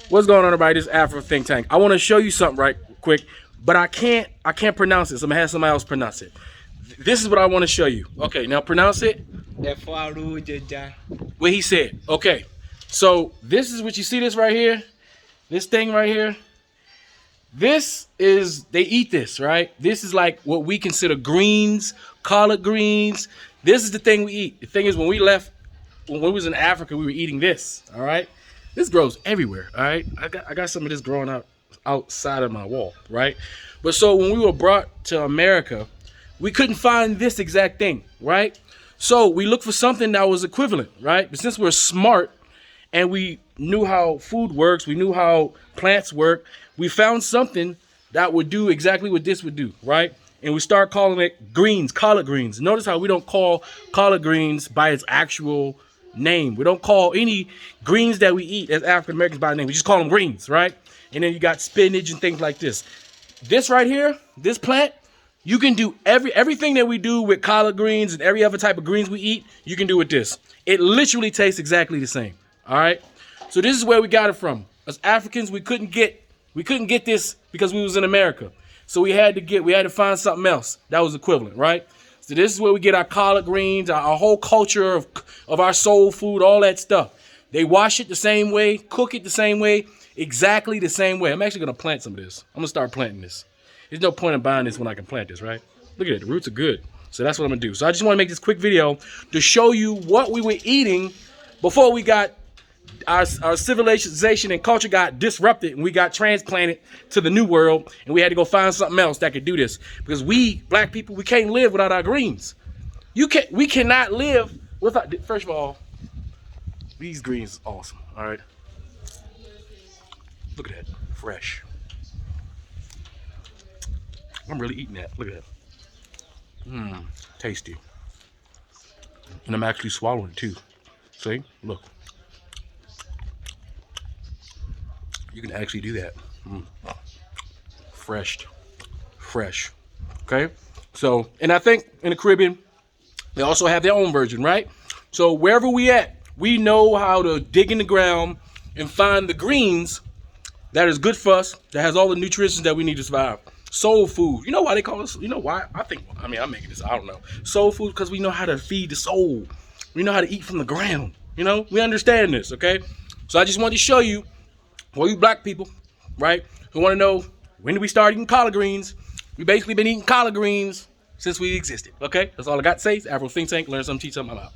What's going on, everybody? This is Afro Think Tank. I want to show you something right quick, but I can't pronounce this. I'm gonna have somebody else pronounce it. This is what I want to show you. Okay, now pronounce it. What he said. Okay, so this is what you see. This right here, this thing right here. This is, they eat this, right? This is like what we consider greens, collard greens. This is the thing we eat. The thing is, when we was in Africa, we were eating this. All right. This grows everywhere, all right? I got some of this growing out outside of my wall, right? But so when we were brought to America, we couldn't find this exact thing, right? So we looked for something that was equivalent, right? But since we're smart and we knew how food works, we knew how plants work, we found something that would do exactly what this would do, right? And we start calling it greens, collard greens. Notice how we don't call collard greens by its actual name. We don't call any greens that we eat as African Americans by name. We just call them greens, right? And then you got spinach and things like this. This right here, this plant, you can do everything that we do with collard greens and every other type of greens we eat, you can do with this. It literally tastes exactly the same. All right. So this is where we got it from. As Africans, we couldn't get this because we was in America. So we had to find something else that was equivalent, right? So this is where we get our collard greens, our whole culture of our soul food, all that stuff. They wash it the same way, cook it the same way, exactly the same way. I'm actually going to plant some of this. I'm going to start planting this. There's no point in buying this when I can plant this, right? Look at it. The roots are good. So that's what I'm going to do. So I just want to make this quick video to show you what we were eating before we got our civilization and culture got disrupted and we got transplanted to the new world, and we had to go find something else that could do this, because we black people, we can't live without our greens. We cannot live without. First of all, these greens are awesome. All right, look at that, fresh. I'm really eating that. Look at that. Tasty. And I'm actually swallowing it too. See, look. You can actually do that. Fresh. Okay? So, and I think in the Caribbean, they also have their own version, right? So wherever we at, we know how to dig in the ground and find the greens that is good for us, that has all the nutrients that we need to survive. Soul food. You know why they call us, you know why? I'm making this, I don't know. Soul food, because we know how to feed the soul. We know how to eat from the ground. You know, we understand this, okay? So I just wanted to show you, for you black people, right, who want to know, when did we start eating collard greens? We basically been eating collard greens since we existed, okay? That's all I got to say. It's Afro Think Tank. Learn something, teach something. I'm out.